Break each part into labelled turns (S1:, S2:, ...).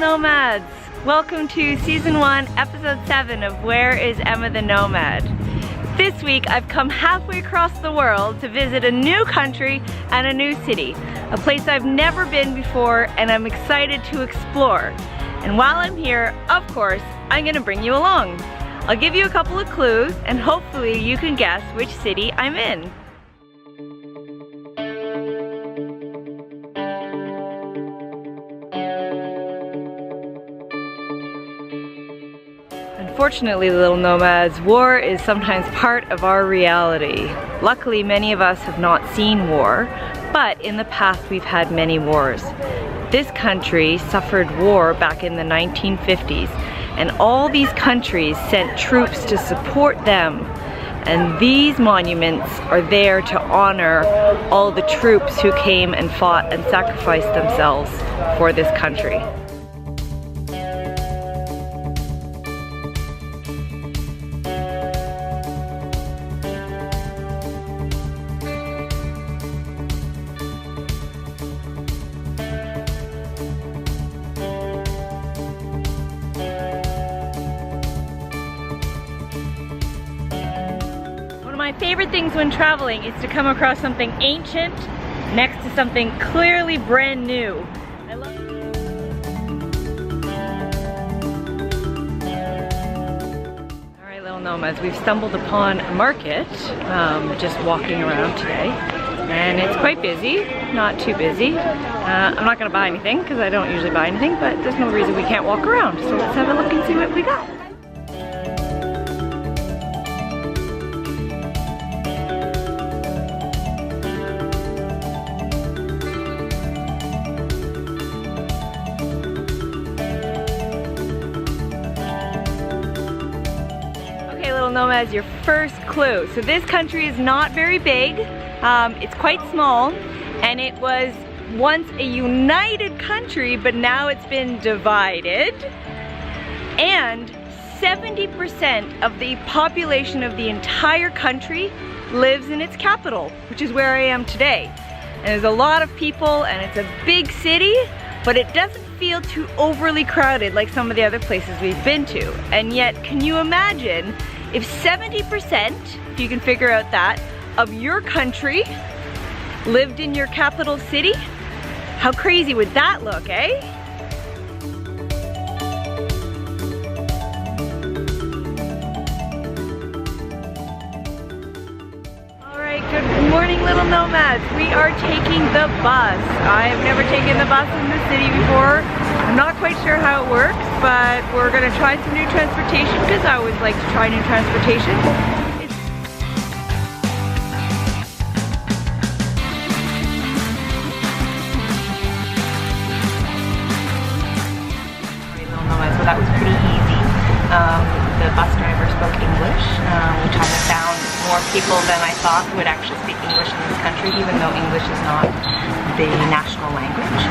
S1: Nomads! Welcome to Season 1, Episode 7 of Where is Emma the Nomad? This week I've come halfway across the world to visit a new country and a new city, a place I've never been before and I'm excited to explore. And while I'm here, of course, I'm gonna bring you along. I'll give you a couple of clues and hopefully you can guess which city I'm in. Unfortunately, little nomads, war is sometimes part of our reality. Luckily, many of us have not seen war, but in the past we've had many wars. This country suffered war back in the 1950s, and all these countries sent troops to support them. And these monuments are there to honor all the troops who came and fought and sacrificed themselves for this country. My favorite things when traveling is to come across something ancient next to something clearly brand new. I love Alright, little nomads, we've stumbled upon a market just walking around today, and it's quite busy, not too busy. I'm not going to buy anything because I don't usually buy anything, but there's no reason we can't walk around, so let's have a look and see what we got. Nomads, your first clue. So this country is not very big, it's quite small, and it was once a united country, but now it's been divided, and 70% of the population of the entire country lives in its capital, which is where I am today. And there's a lot of people, and it's a big city, but it doesn't feel too overly crowded like some of the other places we've been to. And yet, can you imagine if 70%, if you can figure out that, of your country lived in your capital city? How crazy would that look, eh? Alright, good morning, little nomads. We are taking the bus. I've never taken the bus in this city before. I'm not quite sure how it works, but we're going to try some new transportation because I always like to try new transportation. Alright, little nomads, so that was pretty easy. The bus driver spoke English. We kind of found more people than I thought would actually speak English in this country, even though English is not the national language.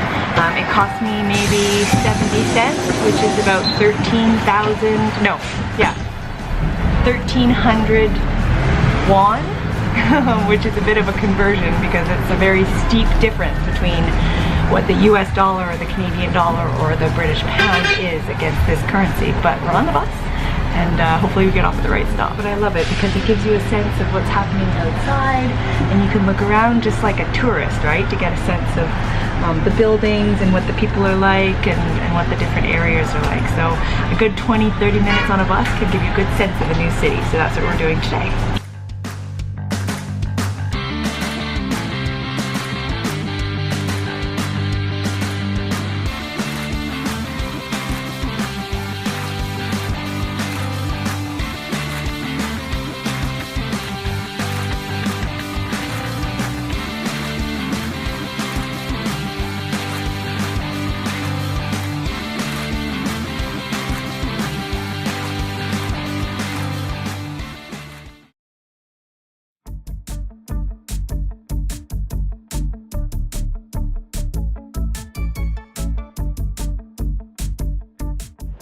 S1: It cost me maybe 70 cents, which is about 13,000 won, which is a bit of a conversion because it's a very steep difference between what the US dollar or the Canadian dollar or the British pound is against this currency. But we're on the bus, and hopefully we get off at the right stop. But I love it because it gives you a sense of what's happening outside, and you can look around just like a tourist, right? To get a sense of the buildings and what the people are like and what the different areas are like. So a good 20-30 minutes on a bus can give you a good sense of a new city. So that's what we're doing today.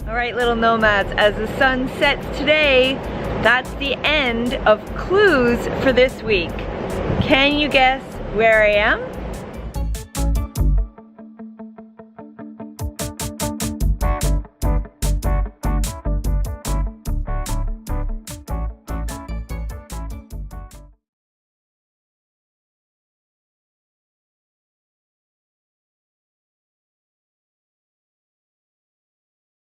S1: Alright, little nomads, as the sun sets today, that's the end of clues for this week. Can you guess where I am?